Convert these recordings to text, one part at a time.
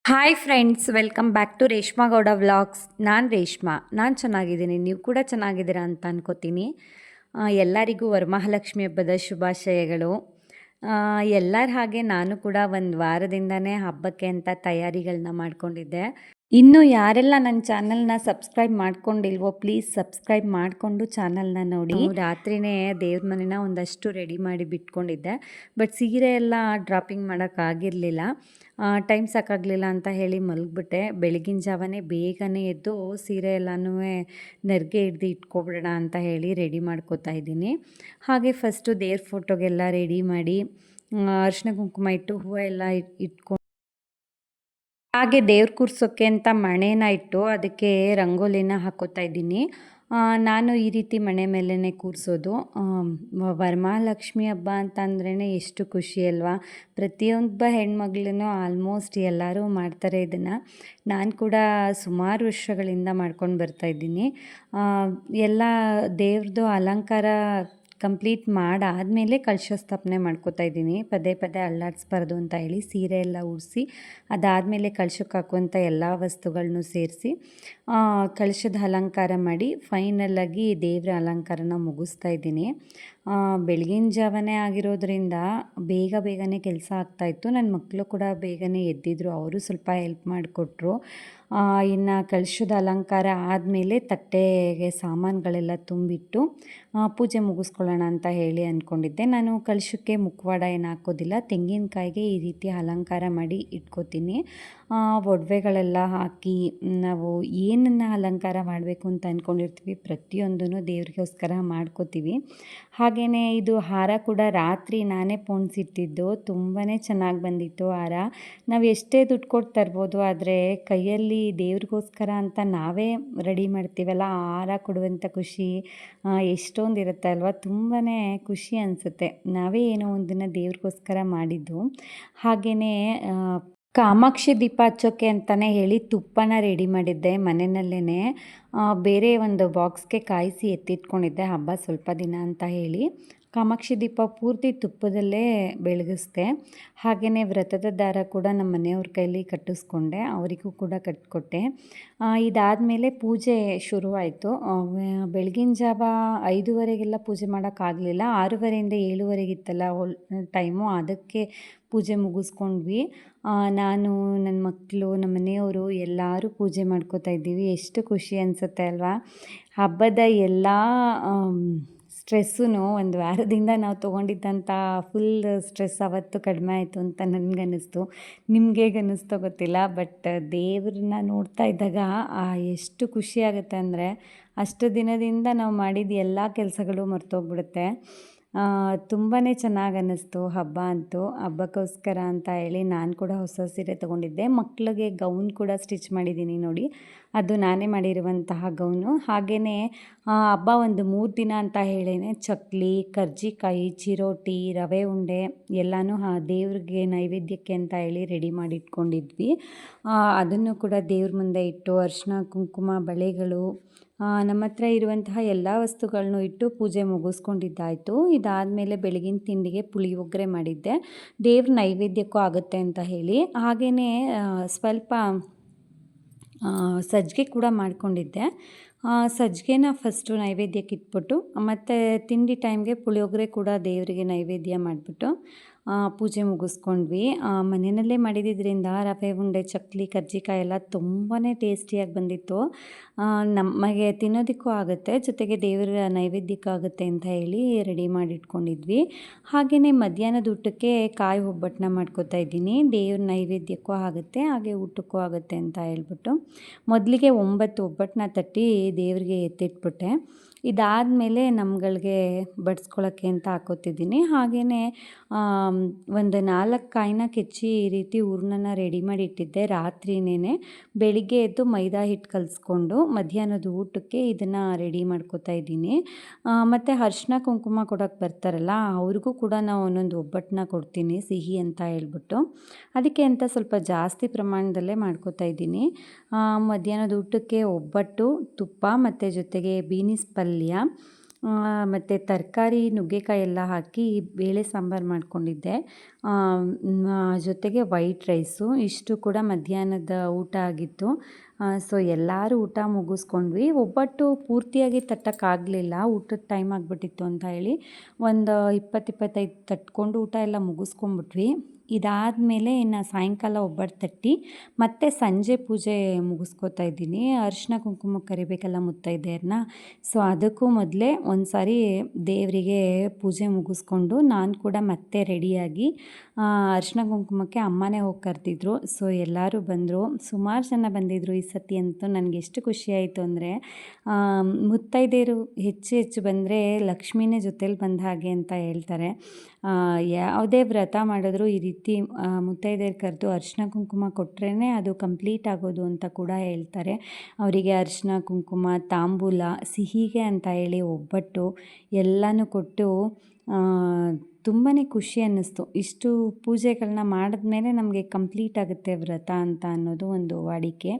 Hi friends, welcome back to Reshma Gowda vlogs. ನಾನು ರೇಷ್ಮಾ. ನಾನು ಚೆನ್ನಾಗಿದ್ದೀನಿ, ನೀವು ಕೂಡ ಚೆನ್ನಾಗಿದ್ದೀರಾ ಅಂತ ಅನ್ಕೋತೀನಿ. ಎಲ್ಲರಿಗೂ ವರಮಹಾಲಕ್ಷ್ಮಿ ಹಬ್ಬದ ಶುಭಾಶಯಗಳು. ಎಲ್ಲರ ಹಾಗೆ ನಾನು ಕೂಡ ಒಂದು ವಾರದಿಂದನೇ ಹಬ್ಬಕ್ಕೆ ಅಂತ ತಯಾರಿಗಳನ್ನ ಮಾಡ್ಕೊಂಡಿದ್ದೆ. ಇನ್ನು ಯಾರೆಲ್ಲ ನನ್ನ ಚಾನಲ್ನ ಸಬ್ಸ್ಕ್ರೈಬ್ ಮಾಡ್ಕೊಂಡಿಲ್ವೋ ಪ್ಲೀಸ್ ಸಬ್ಸ್ಕ್ರೈಬ್ ಮಾಡಿಕೊಂಡು ಚಾನಲ್ನ ನೋಡಿ. ರಾತ್ರಿನೇ ದೇವ್ರ ಮನೆನ ಒಂದಷ್ಟು ರೆಡಿ ಮಾಡಿ ಬಿಟ್ಕೊಂಡಿದ್ದೆ, ಬಟ್ ಸೀರೆ ಎಲ್ಲ ಡ್ರಾಪಿಂಗ್ ಮಾಡೋಕ್ಕಾಗಿರಲಿಲ್ಲ. ಟೈಮ್ ಸಾಕಾಗಲಿಲ್ಲ ಅಂತ ಹೇಳಿ ಮಲಗಿಬಿಟ್ಟೆ. ಬೆಳಗಿನ ಜಾವನೇ ಬೇಗನೆ ಎದ್ದು ಸೀರೆ ಎಲ್ಲನೂ ನೆರಿಗೆ ಹಿಡ್ದು ಇಟ್ಕೊಬಿಡೋಣ ಅಂತ ಹೇಳಿ ರೆಡಿ ಮಾಡ್ಕೋತಾ ಇದ್ದೀನಿ. ಹಾಗೆ ಫಸ್ಟು ದೇವ್ರ ಫೋಟೋಗೆಲ್ಲ ರೆಡಿ ಮಾಡಿ ಅರಿಶಿನ ಕುಂಕುಮ ಇಟ್ಟು ಹೂವು ಎಲ್ಲ ಇಟ್ಕೊಂಡು ಹಾಗೆ ದೇವ್ರ ಕೂರ್ಸೋಕ್ಕೆ ಅಂತ ಮಣೆನ ಇಟ್ಟು ಅದಕ್ಕೆ ರಂಗೋಲಿನ ಹಾಕೋತಾ ಇದ್ದೀನಿ. ನಾನು ಈ ರೀತಿ ಮಣೆ ಮೇಲೇ ಕೂರಿಸೋದು. ವರಮಹಾಲಕ್ಷ್ಮಿ ಹಬ್ಬ ಅಂತಂದ್ರೇ ಎಷ್ಟು ಖುಷಿ ಅಲ್ವಾ. ಪ್ರತಿಯೊಬ್ಬ ಹೆಣ್ಮಗಳೂ ಆಲ್ಮೋಸ್ಟ್ ಎಲ್ಲರೂ ಮಾಡ್ತಾರೆ ಇದನ್ನು. ನಾನು ಕೂಡ ಸುಮಾರು ವರ್ಷಗಳಿಂದ ಮಾಡ್ಕೊಂಡು ಬರ್ತಾಯಿದ್ದೀನಿ. ಎಲ್ಲ ದೇವ್ರದ್ದು ಅಲಂಕಾರ ಕಂಪ್ಲೀಟ್ ಮಾಡಾದಮೇಲೆ ಕಲಶ ಸ್ಥಾಪನೆ ಮಾಡ್ಕೋತಾ ಇದ್ದೀನಿ. ಪದೇ ಪದೇ ಅಲ್ಲಾಡಿಸ್ಬಾರ್ದು ಅಂತ ಹೇಳಿ ಸೀರೆ ಎಲ್ಲ ಉಡಿಸಿ ಅದಾದಮೇಲೆ ಕಲಶಕ್ಕೆ ಹಾಕುವಂಥ ಎಲ್ಲ ವಸ್ತುಗಳನ್ನೂ ಸೇರಿಸಿ ಕಲಶದ ಅಲಂಕಾರ ಮಾಡಿ ಫೈನಲ್ಲಾಗಿ ದೇವರ ಅಲಂಕಾರನ ಮುಗಿಸ್ತಾ ಇದ್ದೀನಿ. ಬೆಳಗಿನ ಜಾವನೇ ಆಗಿರೋದ್ರಿಂದ ಬೇಗನೆ ಕೆಲಸ ಆಗ್ತಾಯಿತ್ತು. ನನ್ನ ಮಕ್ಕಳು ಕೂಡ ಬೇಗನೆ ಎದ್ದಿದ್ರು, ಅವರು ಸ್ವಲ್ಪ ಹೆಲ್ಪ್ ಮಾಡಿಕೊಟ್ರು. ಇನ್ನು ಕಲಶದ ಅಲಂಕಾರ ಆದಮೇಲೆ ತಟ್ಟೆಗೆ ಸಾಮಾನುಗಳೆಲ್ಲ ತುಂಬಿಟ್ಟು ಪೂಜೆ ಮುಗಿಸ್ಕೊಳ್ಳೋಣ ಅಂತ ಹೇಳಿ ಅಂದ್ಕೊಂಡಿದ್ದೆ. ನಾನು ಕಲಶಕ್ಕೆ ಮುಖವಾಡ ಏನು ಹಾಕೋದಿಲ್ಲ, ತೆಂಗಿನಕಾಯಿಗೆ ಈ ರೀತಿ ಅಲಂಕಾರ ಮಾಡಿ ಇಟ್ಕೋತೀನಿ. ಒಡವೆಗಳೆಲ್ಲ ಹಾಕಿ ನಾವು ಏನನ್ನು ಅಲಂಕಾರ ಮಾಡಬೇಕು ಅಂತ ಅಂದ್ಕೊಂಡಿರ್ತೀವಿ ಪ್ರತಿಯೊಂದೂ ದೇವ್ರಿಗೋಸ್ಕರ ಮಾಡ್ಕೋತೀವಿ. ಹಾಗೆಯೇ ಇದು ಹಾರ ಕೂಡ ರಾತ್ರಿ ನಾನೇ ಪೋಣಿಸಿಟ್ಟಿದ್ದು. ತುಂಬಾ ಚೆನ್ನಾಗಿ ಬಂದಿತ್ತು ಹಾರ. ನಾವು ಎಷ್ಟೇ ದುಡ್ಡು ಕೊಟ್ಟು ತರ್ಬೋದು, ಆದರೆ ಕೈಯಲ್ಲಿ ದೇವ್ರಿಗೋಸ್ಕರ ಅಂತ ನಾವೇ ರೆಡಿ ಮಾಡ್ತೀವಲ್ಲ, ಆ ಹಾರ ಕೊಡುವಂಥ ಖುಷಿ ಎಷ್ಟೊಂದು ಇರುತ್ತೆ ಅಲ್ವಾ. ತುಂಬಾ ಖುಷಿ ಅನಿಸುತ್ತೆ ನಾವೇ ಏನೋ ಒಂದನ್ನು ದೇವ್ರಿಗೋಸ್ಕರ ಮಾಡಿದ್ದು. ಹಾಗೆಯೇ ಕಾಮಾಕ್ಷಿ ದೀಪ ಹಚ್ಚೋಕ್ಕೆ ಅಂತಲೇ ಹೇಳಿ ತುಪ್ಪನ ರೆಡಿ ಮಾಡಿದ್ದೆ ಮನೆಯಲ್ಲೇ. ಬೇರೆ ಒಂದು ಬಾಕ್ಸ್ಗೆ ಕಾಯಿಸಿ ಎತ್ತಿಟ್ಕೊಂಡಿದ್ದೆ ಹಬ್ಬ ಸ್ವಲ್ಪ ದಿನ ಅಂತ ಹೇಳಿ. ಕಾಮಾಕ್ಷಿ ದೀಪ ಪೂರ್ತಿ ತುಪ್ಪದಲ್ಲೇ ಬೆಳಗಿಸ್ದೆ. ಹಾಗೆಯೇ ವ್ರತದ ದಾರ ಕೂಡ ನಮ್ಮ ಮನೆಯವ್ರ ಕೈಲಿ ಕಟ್ಟಿಸ್ಕೊಂಡೆ, ಅವರಿಗೂ ಕೂಡ ಕಟ್ಟಿಕೊಟ್ಟೆ. ಇದಾದಮೇಲೆ ಪೂಜೆ ಶುರುವಾಯಿತು. ಬೆಳಗಿನ ಜಾವ 5:30ಗೆಲ್ಲ ಪೂಜೆ ಮಾಡೋಕ್ಕಾಗಲಿಲ್ಲ. 6:30ಇಂದ 7:30ಗಿತ್ತಲ್ಲ ಟೈಮು, ಅದಕ್ಕೆ ಪೂಜೆ ಮುಗಿಸ್ಕೊಂಡ್ವಿ. ನಾನು, ನನ್ನ ಮಕ್ಕಳು, ನಮ್ಮ ಮನೆಯವರು ಎಲ್ಲರೂ ಪೂಜೆ ಮಾಡ್ಕೋತಾ ಇದ್ದೀವಿ. ಎಷ್ಟು ಖುಷಿ ಅನಿಸುತ್ತೆ ಅಲ್ವಾ. ಹಬ್ಬದ ಎಲ್ಲ ಸ್ಟ್ರೆಸ್ಸೂ ಒಂದು ವಾರದಿಂದ ನಾವು ತೊಗೊಂಡಿದ್ದಂಥ ಫುಲ್ ಸ್ಟ್ರೆಸ್ ಅವತ್ತು ಕಡಿಮೆ ಆಯಿತು ಅಂತ ನನಗನ್ನಿಸ್ತು. ನಿಮ್ಗೆ ಹೇಗೆ ಅನ್ನಿಸ್ತೋ ಗೊತ್ತಿಲ್ಲ, ಬಟ್ ದೇವ್ರನ್ನ ನೋಡ್ತಾ ಇದ್ದಾಗ ಎಷ್ಟು ಖುಷಿ ಆಗುತ್ತೆ ಅಂದರೆ ಅಷ್ಟು ದಿನದಿಂದ ನಾವು ಮಾಡಿದ ಎಲ್ಲ ಕೆಲಸಗಳು ಮರ್ತೋಗ್ಬಿಡುತ್ತೆ. ತುಂಬಾ ಚೆನ್ನಾಗಿ ಅನ್ನಿಸ್ತು ಹಬ್ಬ ಅಂತೂ. ಹಬ್ಬಕ್ಕೋಸ್ಕರ ಅಂತ ಹೇಳಿ ನಾನು ಕೂಡ ಹೊಸ ಸೀರೆ ತೊಗೊಂಡಿದ್ದೆ. ಮಕ್ಕಳಿಗೆ ಗೌನ್ ಕೂಡ ಸ್ಟಿಚ್ ಮಾಡಿದ್ದೀನಿ ನೋಡಿ, ಅದು ನಾನೇ ಮಾಡಿರುವಂತಹ ಗೌನು. ಹಾಗೆಯೇ ಹಬ್ಬ ಒಂದು 3 ದಿನ ಅಂತ ಹೇಳೇ ಚಕ್ಲಿ, ಕರ್ಜಿಕಾಯಿ, ಚಿರೋಟಿ, ರವೆ ಉಂಡೆ ಎಲ್ಲನೂ ದೇವ್ರಿಗೆ ನೈವೇದ್ಯಕ್ಕೆ ಅಂತ ಹೇಳಿ ರೆಡಿ ಮಾಡಿ ಇಟ್ಕೊಂಡಿದ್ವಿ. ಅದನ್ನು ಕೂಡ ದೇವ್ರ ಮುಂದೆ ಇಟ್ಟು ಅರಿಶಿನ ಕುಂಕುಮ ಬಳೆಗಳು ನಮ್ಮ ಹತ್ರ ಇರುವಂತಹ ಎಲ್ಲ ವಸ್ತುಗಳನ್ನೂ ಇಟ್ಟು ಪೂಜೆ ಮುಗಿಸ್ಕೊಂಡಿದ್ದಾಯಿತು. ಇದಾದಮೇಲೆ ಬೆಳಗಿನ ತಿಂಡಿಗೆ ಪುಳಿಯೋಗರೆ ಮಾಡಿದ್ದೆ, ದೇವ್ರ ನೈವೇದ್ಯಕ್ಕೂ ಆಗುತ್ತೆ ಅಂತ ಹೇಳಿ. ಹಾಗೆಯೇ ಸ್ವಲ್ಪ ಸಜ್ಜಿಗೆ ಕೂಡ ಮಾಡ್ಕೊಂಡಿದ್ದೆ. ಸಜ್ಜಿಗೆನ ಫಸ್ಟು ನೈವೇದ್ಯಕ್ಕೆ ಇಟ್ಬಿಟ್ಟು ಮತ್ತು ತಿಂಡಿ ಟೈಮ್ಗೆ ಪುಳಿಯೋಗರೆ ಕೂಡ ದೇವರಿಗೆ ನೈವೇದ್ಯ ಮಾಡಿಬಿಟ್ಟು ಪೂಜೆ ಮುಗಿಸ್ಕೊಂಡ್ವಿ. ಮನೆಯಲ್ಲೇ ಮಾಡಿದ್ದಿದ್ದರಿಂದ ರವೆ ಉಂಡೆ, ಚಕ್ಲಿ, ಕರ್ಜಿಕಾಯಿ ಎಲ್ಲ ತುಂಬಾ ಟೇಸ್ಟಿಯಾಗಿ ಬಂದಿತ್ತು. ನಮಗೆ ತಿನ್ನೋದಕ್ಕೂ ಆಗುತ್ತೆ, ಜೊತೆಗೆ ದೇವರ ನೈವೇದ್ಯಕ್ಕೂ ಆಗುತ್ತೆ ಅಂತ ಹೇಳಿ ರೆಡಿ ಮಾಡಿ ಇಟ್ಕೊಂಡಿದ್ವಿ. ಹಾಗೆಯೇ ಮಧ್ಯಾಹ್ನದ ಊಟಕ್ಕೆ ಕಾಯಿ ಒಬ್ಬಟ್ಟನ್ನ ಮಾಡ್ಕೋತಾ ಇದ್ದೀನಿ. ದೇವ್ರ ನೈವೇದ್ಯಕ್ಕೂ ಆಗುತ್ತೆ, ಹಾಗೆ ಊಟಕ್ಕೂ ಆಗುತ್ತೆ ಅಂತ ಹೇಳ್ಬಿಟ್ಟು ಮೊದಲಿಗೆ 9 ಒಬ್ಬಟ್ಟನ್ನ ತಟ್ಟಿ ದೇವರಿಗೆ ಎತ್ತಿಟ್ಬಿಟ್ಟೆ. ಇದಾದಮೇಲೆ ನಮ್ಗಳಿಗೆ ಬಡಿಸ್ಕೊಳ್ಳೋಕ್ಕೆ ಅಂತ ಹಾಕೋತಿದ್ದೀನಿ. ಹಾಗೆಯೇ ಒಂದು 4 ಕಾಯಿನ ಕೆಚ್ಚಿ ಈ ರೀತಿ ಹೂರ್ಣನ ರೆಡಿ ಮಾಡಿ ಇಟ್ಟಿದ್ದೆ ರಾತ್ರಿನೇ. ಬೆಳಿಗ್ಗೆ ಎದ್ದು ಮೈದಾ ಹಿಟ್ಟು ಕಲಿಸ್ಕೊಂಡು ಮಧ್ಯಾಹ್ನದ ಊಟಕ್ಕೆ ಇದನ್ನು ರೆಡಿ ಮಾಡ್ಕೋತಾ ಇದ್ದೀನಿ. ಮತ್ತು ಅರಿಶಿನ ಕುಂಕುಮ ಕೊಡೋಕ್ಕೆ ಬರ್ತಾರಲ್ಲ, ಅವ್ರಿಗೂ ಕೂಡ ನಾವು ಒಂದೊಂದು ಒಬ್ಬಟ್ಟನ್ನ ಕೊಡ್ತೀನಿ ಸಿಹಿ ಅಂತ ಹೇಳ್ಬಿಟ್ಟು. ಅದಕ್ಕೆ ಅಂತ ಸ್ವಲ್ಪ ಜಾಸ್ತಿ ಪ್ರಮಾಣದಲ್ಲೇ ಮಾಡ್ಕೋತಾ ಇದ್ದೀನಿ. ಮಧ್ಯಾಹ್ನದ ಊಟಕ್ಕೆ ಒಬ್ಬಟ್ಟು, ತುಪ್ಪ ಮತ್ತು ಜೊತೆಗೆ ಬೀನಿಸ್ ಪಲ್ಯ, ಮತ್ತು ತರಕಾರಿ ನುಗ್ಗೆಕಾಯಿ ಎಲ್ಲ ಹಾಕಿ ಬೇಳೆ ಸಾಂಬಾರು ಮಾಡ್ಕೊಂಡಿದ್ದೆ. ಜೊತೆಗೆ ವೈಟ್ ರೈಸು ಇಷ್ಟು ಕೂಡ ಮಧ್ಯಾಹ್ನದ ಊಟ ಆಗಿತ್ತು. ಸೊ ಎಲ್ಲರೂ ಊಟ ಮುಗಿಸ್ಕೊಂಡ್ವಿ. ಒಬ್ಬಟ್ಟು ಪೂರ್ತಿಯಾಗಿ ತಟ್ಟಕ್ಕಾಗಲಿಲ್ಲ, ಊಟದ ಟೈಮ್ ಆಗಿಬಿಟ್ಟಿತ್ತು ಅಂತ ಹೇಳಿ ಒಂದು 20-25 ತಟ್ಕೊಂಡು ಊಟ ಎಲ್ಲ ಮುಗಿಸ್ಕೊಂಡ್ಬಿಟ್ವಿ. ಇದಾದಮೇಲೆ ಇನ್ನು ಸಾಯಂಕಾಲ ಒಬ್ಬಟ್ಟು ತಟ್ಟಿ ಮತ್ತೆ ಸಂಜೆ ಪೂಜೆ ಮುಗಿಸ್ಕೋತಾ ಇದ್ದೀನಿ. ಅರಿಶಿನ ಕುಂಕುಮ ಕರಿಬೇಕಲ್ಲ ಮುತ್ತೈದೆಯರನ್ನ. ಸೊ ಅದಕ್ಕೂ ಮೊದಲೇ ಒಂದು ಸಾರಿ ದೇವರಿಗೆ ಪೂಜೆ ಮುಗಿಸ್ಕೊಂಡು ನಾನು ಕೂಡ ಮತ್ತೆ ರೆಡಿಯಾಗಿ ಅರಿಶಿನ ಕುಂಕುಮಕ್ಕೆ ಅಮ್ಮನೇ ಹೋಗಿ ಕರೆದಿದ್ರು. ಸೊ ಎಲ್ಲರೂ ಬಂದರು, ಸುಮಾರು ಜನ ಬಂದಿದ್ದರು ಈ ಸತಿ ಅಂತೂ. ನನಗೆ ಎಷ್ಟು ಖುಷಿಯಾಯಿತು ಅಂದರೆ, ಮುತ್ತೈದೆಯರು ಹೆಚ್ಚು ಬಂದರೆ ಲಕ್ಷ್ಮೀನೇ ಜೊತೇಲಿ ಬಂದ ಹಾಗೆ ಅಂತ ಹೇಳ್ತಾರೆ. ಯಾವುದೇ ವ್ರತ ಮಾಡಿದ್ರೂ ಈ ರೀತಿ ಮುತ್ತೈದೆಯರು ಕರೆದು ಅರಿಶಿನ ಕುಂಕುಮ ಕೊಟ್ರೇ ಅದು ಕಂಪ್ಲೀಟ್ ಆಗೋದು ಅಂತ ಕೂಡ ಹೇಳ್ತಾರೆ. ಅವರಿಗೆ ಅರಿಶಿನ ಕುಂಕುಮ, ತಾಂಬೂಲ, ಸಿಹಿಗೆ ಅಂತ ಹೇಳಿ ಒಬ್ಬಟ್ಟು ಎಲ್ಲನೂ ಕೊಟ್ಟು ತುಂಬಾ ಖುಷಿ ಅನ್ನಿಸ್ತು. ಇಷ್ಟು ಪೂಜೆಗಳನ್ನ ಮಾಡಿದ್ಮೇಲೆ ನಮಗೆ ಕಂಪ್ಲೀಟ್ ಆಗುತ್ತೆ ವ್ರತ ಅಂತ ಅನ್ನೋದು ಒಂದು ವಾಡಿಕೆ.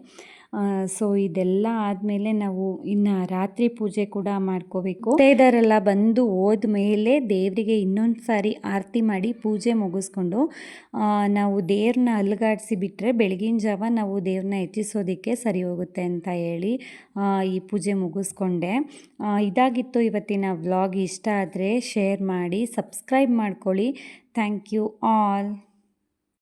ಸೊ ಇದೆಲ್ಲ ಆದಮೇಲೆ ನಾವು ಇನ್ನು ರಾತ್ರಿ ಪೂಜೆ ಕೂಡ ಮಾಡ್ಕೋಬೇಕು. ಮುತ್ತೈದೆಯರೆಲ್ಲ ಬಂದು ಹೋದ್ಮೇಲೆ ದೇವರಿಗೆ ಇನ್ನೊಂದು ಸಾರಿ ಆರತಿ ಮಾಡಿ ಪೂಜೆ ಮುಗಿಸ್ಕೊಂಡು ನಾವು ದೇವ್ರನ್ನ ಅಲುಗಾಡಿಸಿ ಬಿಟ್ಟರೆ ಬೆಳಗಿನ ಜಾವ ನಾವು ದೇವ್ರನ್ನ ಹೆಚ್ಚಿಸೋದಕ್ಕೆ ಸರಿ ಹೋಗುತ್ತೆ ಅಂತ ಹೇಳಿ ಈ ಪೂಜೆ ಮುಗಿಸ್ಕೊಂಡೆ. ಇದಾಗಿತ್ತು ಇವತ್ತಿನ ವ್ಲಾಗ್. ಇಷ್ಟ ಆದರೆ ಶೇರ್ ಮಾಡಿ, ಸಬ್ಸ್ಕ್ರೈಬ್ ಮಾಡ್ಕೊಳ್ಳಿ. Thank you all.